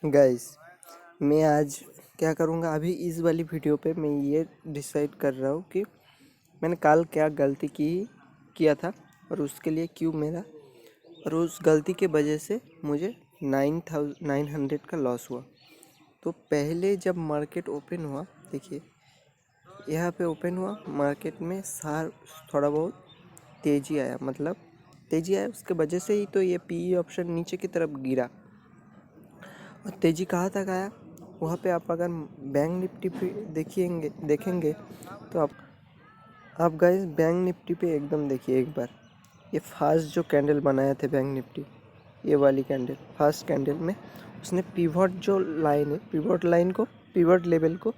Guys, मैं आज क्या करूँगा। अभी इस वाली वीडियो पे मैं ये डिसाइड कर रहा हूँ कि मैंने कल क्या गलती किया था और उसके लिए क्यों मेरा और उस गलती के वजह से मुझे 9,900 का लॉस हुआ। तो पहले जब मार्केट ओपन हुआ, देखिए यहाँ पे ओपन हुआ मार्केट में थोड़ा बहुत तेज़ी आया, मतलब तेज़ी आया उसके वजह से ही तो ये पी ऑप्शन नीचे की तरफ गिरा। और तेज़ी कहाँ तक आया, वहाँ पे आप अगर बैंक निफ्टी पे देखेंगे तो आप गाइस बैंक निफ्टी पे एकदम देखिए एक बार। ये फास्ट जो कैंडल बनाया थे बैंक निफ्टी, ये वाली कैंडल फास्ट कैंडल में उसने पिवट जो लाइन है, पिवट लेवल को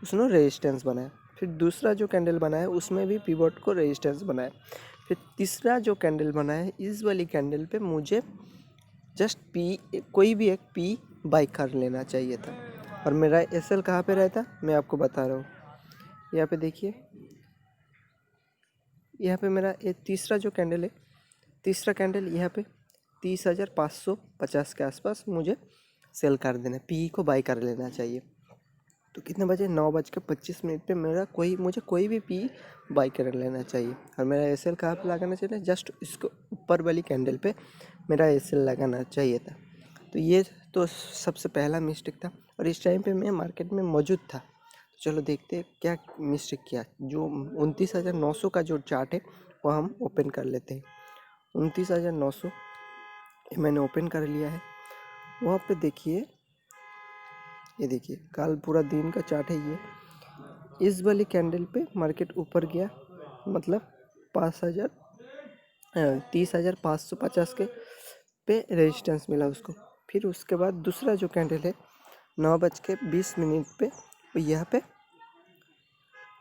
उसने रेजिस्टेंस बनाया। फिर दूसरा जो कैंडल बनाया उसमें भी पिवट को रेजिस्टेंस बनाया। फिर तीसरा जो कैंडल बनाया, इस वाली कैंडल पे मुझे जस्ट कोई भी एक पी बाई कर लेना चाहिए था। और मेरा एसएल कहाँ पे रहता, मैं आपको बता रहा हूँ। यहाँ पे देखिए, यहाँ पे मेरा ये तीसरा जो कैंडल है, तीसरा कैंडल यहाँ पे 30,550 के आसपास मुझे सेल कर देना, पी को बाई कर लेना चाहिए। तो कितने बजे, 9:25 पे मुझे कोई भी पी बाई कर लेना चाहिए। और मेरा एसएल कहाँ पे लगाना चाहिए, जस्ट इसको ऊपर वाली कैंडल पे मेरा एसएल लगाना चाहिए था। तो ये तो सबसे पहला मिस्टेक था और इस टाइम पे मैं मार्केट में मौजूद था। तो चलो देखते हैं क्या मिस्टेक किया। जो 29,900 का जो चार्ट है वो हम ओपन कर लेते हैं। 29,900 मैंने ओपन कर लिया है। वहाँ पे देखिए, ये देखिए कल पूरा दिन का चार्ट है। ये इस वाली कैंडल पे मार्केट ऊपर गया, मतलब 30,550 के पे रेजिस्टेंस मिला उसको। फिर उसके बाद दूसरा जो कैंडल है 9:20 पे वो यहाँ पे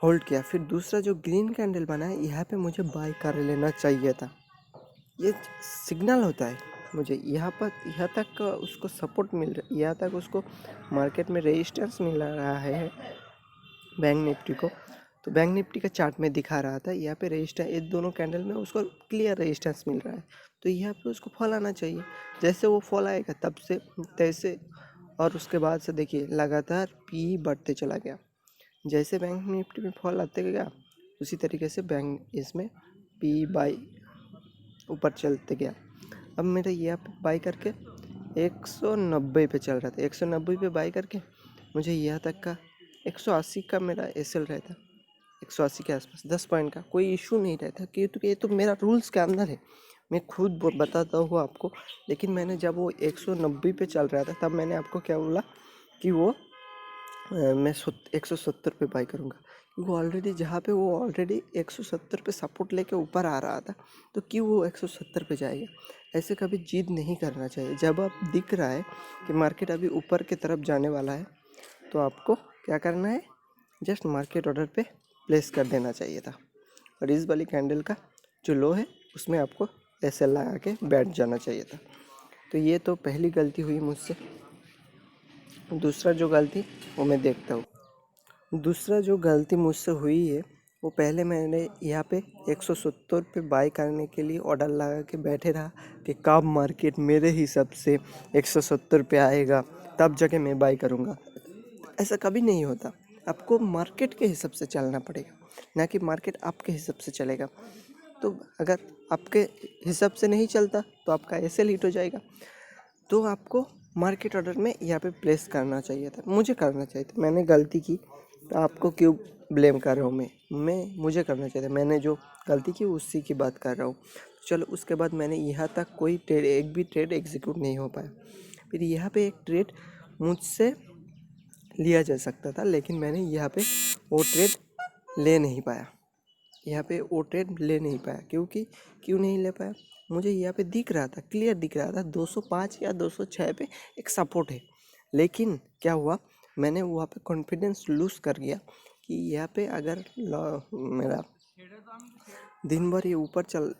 होल्ड किया। फिर दूसरा जो ग्रीन कैंडल बना है, यहाँ पे मुझे बाय कर लेना चाहिए था। ये सिग्नल होता है मुझे, यहाँ तक उसको सपोर्ट मिल रहा है, यहाँ तक उसको मार्केट में रेजिस्टेंस मिल रहा है बैंक निफ्टी को। तो बैंक निफ्टी का चार्ट में दिखा रहा था यहाँ पे रेजिस्टेंस, ये दोनों कैंडल में उसको क्लियर रेजिस्टेंस मिल रहा है। तो यहाँ पे उसको फॉल आना चाहिए। जैसे वो फॉल आएगा तब से तैसे, और उसके बाद से देखिए लगातार पी बढ़ते चला गया। जैसे बैंक निफ्टी में फॉल आते गया उसी तरीके से बैंक इसमें पी बाई ऊपर चलते गया। अब मेरा यहाँ पे बाई करके 190 पे चल रहा था, 190 पे बाई करके मुझे यहाँ तक का 180 का मेरा एसएल रहता, 180 के आसपास 10 पॉइंट का कोई इशू नहीं रहता, क्योंकि ये तो मेरा रूल्स के अंदर है, मैं खुद बताता हूँ आपको। लेकिन मैंने जब वो 190 पे चल रहा था तब मैंने आपको क्या बोला कि वो मैं 170 पे बाई करूँगा, क्योंकि ऑलरेडी जहाँ पे वो ऑलरेडी 170 पे सपोर्ट लेके ऊपर आ रहा था, तो क्यों वो 170 पे जाएगा। ऐसे कभी जिद नहीं करना चाहिए। जब आप दिख रहा है कि मार्केट अभी ऊपर की तरफ जाने वाला है तो आपको क्या करना है, जस्ट मार्केट ऑर्डर पे प्लेस कर देना चाहिए था। और इस वाली कैंडल का जो लो है उसमें आपको एसएल लगा के बैठ जाना चाहिए था। तो ये तो पहली गलती हुई मुझसे। दूसरा जो गलती वो मैं देखता हूँ। दूसरा जो गलती मुझसे हुई है वो, पहले मैंने यहाँ पे 170 पे बाई करने के लिए ऑर्डर लगा के बैठे रहा कि कब मार्केट मेरे हिसाब से 170 पे आएगा तब जाके मैं बाई करूँगा। ऐसा कभी नहीं होता। आपको मार्केट के हिसाब से चलना पड़ेगा, ना कि मार्केट आपके हिसाब से चलेगा। तो अगर आपके हिसाब से नहीं चलता तो आपका एसएल हिट हो जाएगा। तो आपको मार्केट ऑर्डर में यहाँ पे प्लेस करना चाहिए था, मुझे करना चाहिए था। मैंने गलती की तो आपको क्यों ब्लेम कर रहा हूँ मुझे करना चाहिए था। मैंने जो गलती की उसी की बात कर रहा हूँ। चलो उसके बाद मैंने यहाँ तक कोई ट्रेड, एक भी ट्रेड एग्जीक्यूट नहीं हो पाया। फिर यहाँ पे एक ट्रेड मुझसे लिया जा सकता था, लेकिन मैंने यहाँ पे वो ट्रेड ले नहीं पाया। क्यों नहीं ले पाया, मुझे यहाँ पे दिख रहा था, क्लियर दिख रहा था 205 या 206 पे एक सपोर्ट है। लेकिन क्या हुआ, मैंने वहाँ पे कॉन्फिडेंस लूज़ कर गया कि यहाँ पे अगर मेरा दिन भर ये ऊपर चल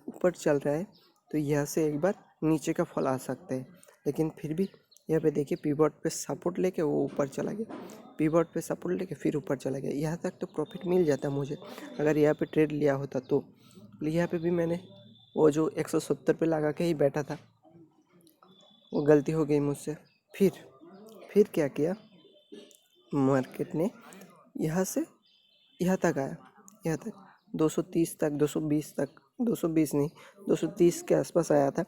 रहा है तो यहाँ से एक बार नीचे का फल आ सकता है। लेकिन फिर भी यहाँ पे देखिए पिवट पे सपोर्ट लेके वो ऊपर चला गया, पिवट पे सपोर्ट लेके फिर ऊपर चला गया। यहाँ तक तो प्रॉफिट मिल जाता मुझे अगर यहाँ पे ट्रेड लिया होता तो। यहाँ पे भी मैंने वो जो 170 पे लगा के ही बैठा था, वो गलती हो गई मुझसे। फिर फिर क्या किया, मार्केट ने यहाँ से यहाँ तक आया, यहाँ तक 230 तक, 220 तक, 220 नहीं 230 के आसपास आया था।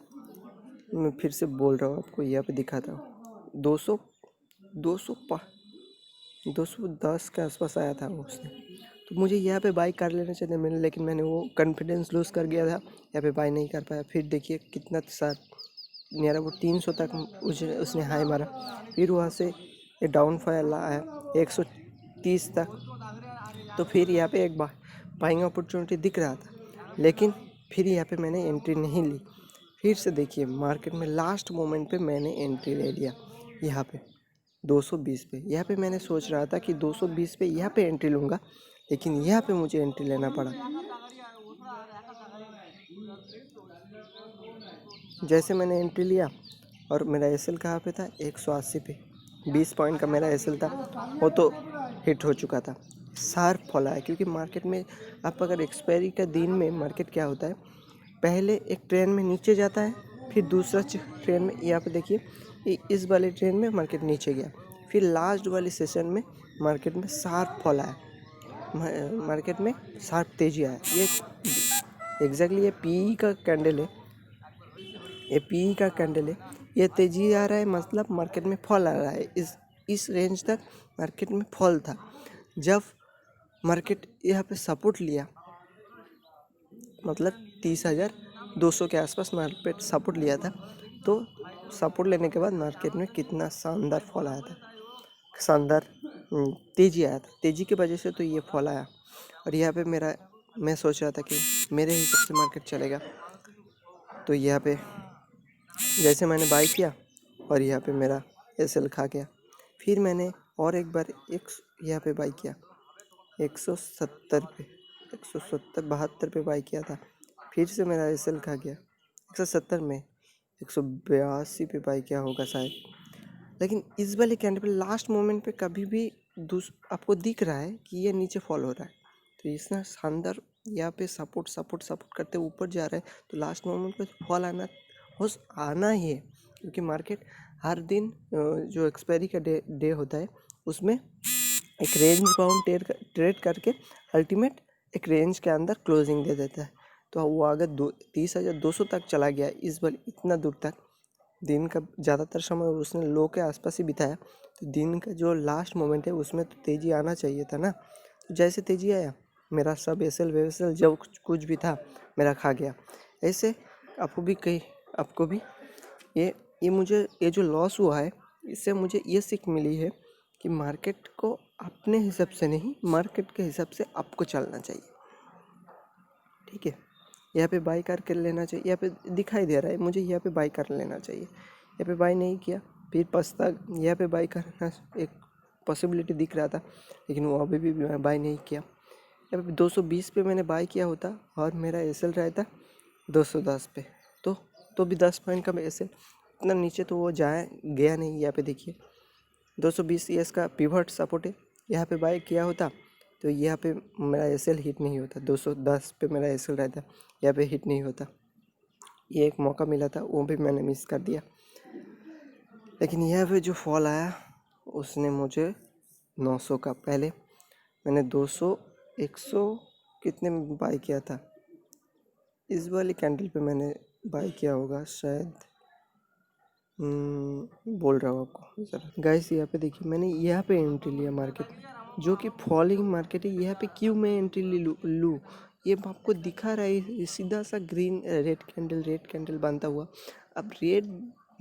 मैं फिर से बोल रहा हूँ आपको, यहाँ पे दिखाता हूँ 200 210 के आसपास आया था वो उसने। तो मुझे यहाँ पे बाई कर लेना चाहिए मैंने, लेकिन मैंने वो कॉन्फिडेंस लूज़ कर गया था, यहाँ पे बाई नहीं कर पाया। फिर देखिए कितना साथ मेरा वो 300 तक उसने हाई मारा, फिर वहाँ से ये डाउनफॉल आया 130 तक। तो फिर यहाँ पे एक बाइंग अपॉर्चुनिटी दिख रहा था, लेकिन फिर यहाँ पे मैंने एंट्री नहीं ली। फिर से देखिए मार्केट में लास्ट मोमेंट पे मैंने एंट्री ले लिया यहाँ पे 220 पे। यहाँ पे मैंने सोच रहा था कि 220 पे यहाँ पे एंट्री लूँगा, लेकिन यहाँ पे मुझे एंट्री लेना पड़ा। जैसे मैंने एंट्री लिया और मेरा एसएल कहाँ पे था, 180 पे, 20 पॉइंट का मेरा एसएल था, वो तो हिट हो चुका था। शार्प फॉल आया, क्योंकि मार्केट में आप अगर एक्सपायरी का दिन में मार्केट क्या होता है, पहले एक ट्रेन में नीचे जाता है, फिर दूसरा ट्रेन में, यहाँ पे देखिए इस वाले ट्रेन में मार्केट नीचे गया, फिर लास्ट वाले सेशन में मार्केट में शार्प फॉल आया, मार्केट में शार्प तेजी आया। ये एग्जैक्टली ये पीई का कैंडल है, ये पीई का कैंडल है, ये तेजी आ रहा है, मतलब मार्केट में फॉल आ रहा है। इस रेंज तक मार्केट में फॉल था। जब मार्केट यहाँ पे सपोर्ट लिया, मतलब 30,200 के आसपास मार्केट सपोर्ट लिया था, तो सपोर्ट लेने के बाद मार्केट में कितना शानदार फॉल आया था, शानदार तेजी आया था। तेजी की वजह से तो ये फॉल आया। और यहाँ पे मैं सोच रहा था कि मेरे हिसाब से मार्केट चलेगा, तो यहाँ पे जैसे मैंने बाई किया और यहाँ पे मेरा एसएल खा गया। फिर मैंने और एक बार यहाँ पे बाई किया 170 पे, 172 पे बाई किया था। फिर से मेरा एसएल खा गया 170 में, 182 पे बाई किया होगा शायद। लेकिन इस वाले कैंडल पे लास्ट मोमेंट पे कभी भी आपको दिख रहा है कि ये नीचे फॉल हो रहा है, तो इसने शानदार यहाँ पे सपोर्ट करते ऊपर जा रहा है, तो लास्ट मोमेंट पे फॉल आना ही है। क्योंकि मार्केट हर दिन जो एक्सपायरी का डे होता है, उसमें एक रेंज बाउंड ट्रेड करके अल्टीमेट एक रेंज के अंदर क्लोजिंग दे देता है। तो वो अगर 30,200 तक चला गया, इस बार इतना दूर तक, दिन का ज़्यादातर समय उसने लो के आसपास ही बिताया, तो दिन का जो लास्ट मोमेंट है उसमें तो तेज़ी आना चाहिए था ना। तो जैसे तेज़ी आया, मेरा सब एसएल वेसएल जो कुछ भी था मेरा खा गया। ऐसे आपको भी ये जो लॉस हुआ है, इससे मुझे ये सीख मिली है कि मार्केट को अपने हिसाब से नहीं, मार्केट के हिसाब से आपको चलना चाहिए। ठीक है, यहाँ पे बाई कर लेना चाहिए। यहाँ पे दिखाई दे रहा है मुझे, यहाँ पे बाई कर लेना चाहिए, यहाँ पे बाई नहीं किया, फिर पछता। यहाँ पे बाई करना एक पॉसिबिलिटी दिख रहा था, लेकिन वो अभी भी बाई नहीं किया। यहाँ पे 220 पे मैंने बाई किया होता और मेरा एसएल रहता 210 पे, तो भी 10 पॉइंट का एसएल, इतना नीचे तो वो गया नहीं। यहाँ पे देखिए 220 ये इसका पिवट सपोर्ट है, यहाँ पे बाई किया होता तो यहाँ पे मेरा एसएल हिट नहीं होता, 210 पे मेरा एसएल रहता, यहाँ पे हिट नहीं होता। ये एक मौका मिला था, वो भी मैंने मिस कर दिया। लेकिन यहाँ पे जो फॉल आया उसने मुझे 900 का, पहले मैंने 200 100 कितने में बाई किया था, इस वाली कैंडल पे मैंने बाई किया होगा शायद, बोल रहा हूँ आपको ज़रा गाइस। यहाँ पे देखिए मैंने यहाँ पे एंट्री लिया मार्केट में, जो कि फॉलिंग मार्केट है। यहाँ पे क्यों मैं एंट्री लूँ, ये आपको दिखा रहा है सीधा सा ग्रीन रेड कैंडल बनता हुआ। अब रेड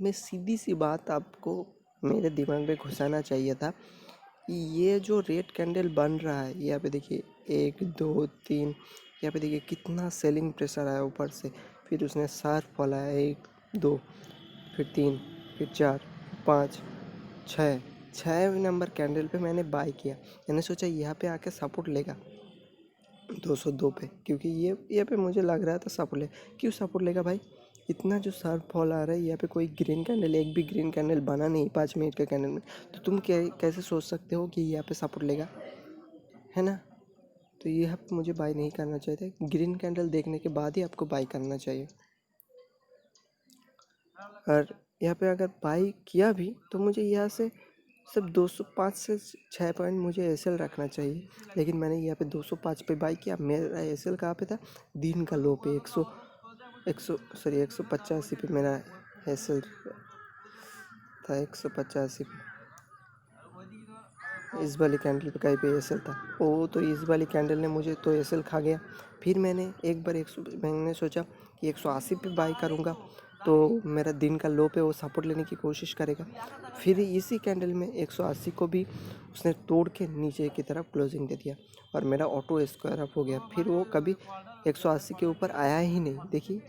में सीधी सी बात आपको मेरे दिमाग में घुसाना चाहिए था, ये जो रेड कैंडल बन रहा है, यहाँ पे देखिए 1 2 3, यहाँ पे देखिए कितना सेलिंग प्रेशर आया ऊपर से। फिर उसने शार्प फॉल आया 1 2, फिर 3, फिर 4, 5, 6 नंबर कैंडल पे मैंने बाई किया। मैंने सोचा यहाँ पे आके सपोर्ट लेगा 202 पे, क्योंकि ये पे मुझे लग रहा था सपोर्ट ले। क्यों सपोर्ट लेगा भाई, इतना जो शार्प फॉल आ रहा है, यहाँ पे कोई ग्रीन कैंडल, एक भी ग्रीन कैंडल बना नहीं 5 मिनट के कैंडल में, तो तुम कैसे सोच सकते हो कि यहाँ पे सपोर्ट लेगा, है ना। तो यहाँ पे मुझे बाई नहीं करना चाहिए था, ग्रीन कैंडल देखने के बाद ही आपको बाई करना चाहिए। और यहाँ पे अगर बाई किया भी तो मुझे यहाँ से सिर्फ 205 से 6 पॉइंट मुझे एसएल रखना चाहिए, लेकिन मैंने यहाँ पे 205 पे बाई किया। मेरा एसएल कहाँ पे था? दिन का लो पे 185 पे मेरा एसएल था। 185 पे इस वाली कैंडल पे कहीं पे एसएल था। वो तो इस वाली कैंडल ने मुझे तो एसएल खा गया। फिर मैंने एक बार मैंने सोचा कि 180 पे बाई करूँगा तो मेरा दिन का लो पे वो सपोर्ट लेने की कोशिश करेगा। फिर इसी कैंडल में 180 को भी उसने तोड़ के नीचे की तरफ क्लोजिंग दे दिया और मेरा ऑटो स्क्वायर अप हो गया। फिर वो कभी 180 के ऊपर आया ही नहीं। देखिए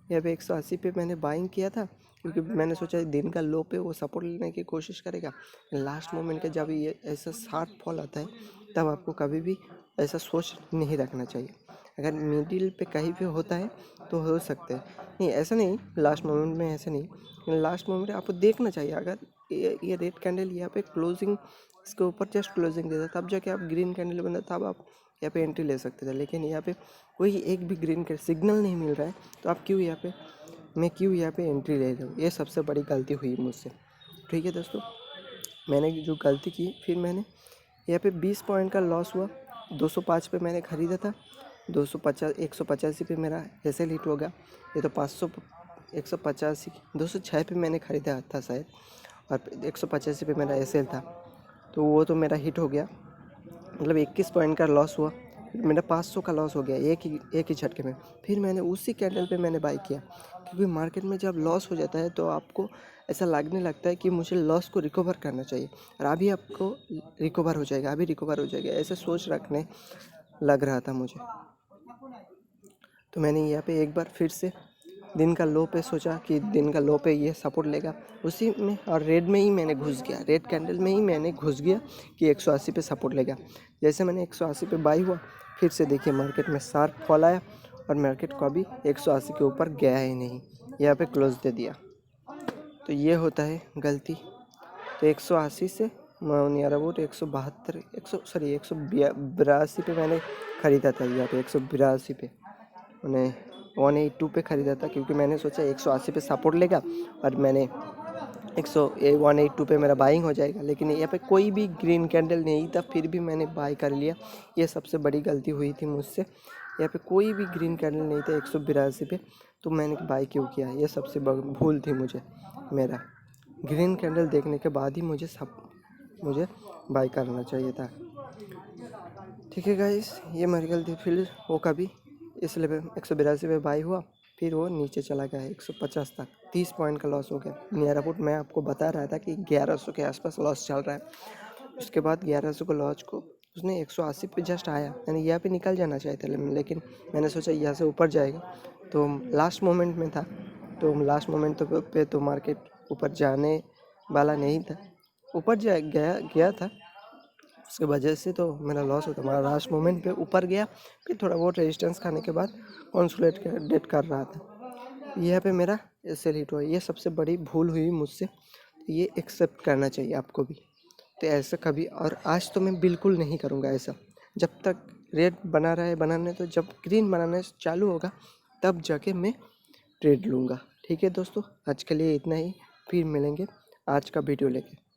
यहाँ पे 180 पे मैंने बाइंग किया था, क्योंकि मैंने सोचा दिन का लो पे वो सपोर्ट लेने की कोशिश करेगा। लास्ट मोमेंट के जब ये ऐसा शार्प फॉल आता है तब आपको कभी भी ऐसा सोच नहीं रखना चाहिए। अगर मिडिल पे कहीं पे होता है तो हो सकता है, नहीं ऐसा नहीं, लास्ट मोमेंट में ऐसा नहीं, लास्ट मोमेंट आपको देखना चाहिए। अगर ये रेड कैंडल यहाँ पे क्लोजिंग इसके ऊपर जस्ट क्लोजिंग देता तब जाके आप ग्रीन कैंडल बना तब आप यहाँ पे एंट्री ले सकते थे, लेकिन यहाँ पे कोई एक भी ग्रीन का सिग्नल नहीं मिल रहा है तो आप क्यों यहाँ पे एंट्री ले रहा हूँ? ये सबसे बड़ी गलती हुई मुझसे। ठीक है दोस्तों, मैंने जो गलती की, फिर मैंने यहाँ पे 20 पॉइंट का लॉस हुआ। 205 पे मैंने ख़रीदा था, 185 पे मेरा एसएल हिट हो गया। ये तो 500 185 206 पे मैंने ख़रीदा था शायद, और 185 पे मेरा एसएल था, तो वो तो मेरा हिट हो गया। मतलब 21 पॉइंट का लॉस हुआ। मेरा 500 का लॉस हो गया एक ही झटके में। फिर मैंने उसी कैंडल पे मैंने बाई किया, क्योंकि मार्केट में जब लॉस हो जाता है तो आपको ऐसा लगने लगता है कि मुझे लॉस को रिकवर करना चाहिए, और अभी आपको रिकवर हो जाएगा, अभी रिकवर हो जाएगा, ऐसे सोच रखने लग रहा था मुझे। तो मैंने यहाँ पे एक बार फिर से दिन का लो पे सोचा कि दिन का लो पे ये सपोर्ट लेगा, उसी में और रेड में ही मैंने घुस गया, रेड कैंडल में ही मैंने घुस गया कि 180 पे सपोर्ट लेगा। जैसे मैंने 180 पे बाई हुआ, फिर से देखिए मार्केट में शार्प फॉल आया और मार्केट को अभी 180 के ऊपर गया ही नहीं, यहाँ पे क्लोज दे दिया। तो ये होता है गलती। तो 180 से नियर अबाउट 182 पे मैंने ख़रीदा था, यहाँ पे 182 पे मैंने 182 पे ख़रीदा था, क्योंकि मैंने सोचा 180 पे सपोर्ट लेगा और मैंने 182 पे मेरा बाइंग हो जाएगा। लेकिन यहाँ पे कोई भी ग्रीन कैंडल नहीं था, फिर भी मैंने बाई कर लिया। ये सबसे बड़ी गलती हुई थी मुझसे। यहाँ पे कोई भी ग्रीन कैंडल नहीं था 182 पे, तो मैंने बाई क्यों किया? ये सबसे भूल थी मेरा। ग्रीन कैंडल देखने के बाद ही मुझे बाई करना चाहिए था। ठीक है गाइस, ये मेरी गलती। फिर वो कभी इस लेवल 182 पे बाई हुआ, फिर वो नीचे चला गया 150 तक, 30 पॉइंट का लॉस हो गया। नियर अबाउट मैं आपको बता रहा था कि 1100 के आसपास लॉस चल रहा है। उसके बाद 1100 को लॉस को उसने 180 पे जस्ट आया, यानी यहाँ पे निकल जाना चाहिए था, लेकिन मैंने सोचा यहाँ से ऊपर जाएगा, तो लास्ट मोमेंट में था, तो लास्ट मोमेंट पे तो मार्केट ऊपर जाने वाला नहीं था, ऊपर गया था, उसके वजह से तो मेरा लॉस होता। हमारा लास्ट मोमेंट पे ऊपर गया, फिर थोड़ा बहुत रेजिस्टेंस खाने के बाद कंसोलिडेट कर रहा था, यहाँ पे मेरा एसएल हिट हुआ। ये सबसे बड़ी भूल हुई मुझसे, ये एक्सेप्ट करना चाहिए आपको भी। तो ऐसा कभी, और आज तो मैं बिल्कुल नहीं करूँगा ऐसा। जब तक रेड बनाने तो जब ग्रीन बनाने चालू होगा तब जाके मैं ट्रेड लूँगा। ठीक है दोस्तों, आज के लिए इतना ही, फिर मिलेंगे आज का वीडियो लेके।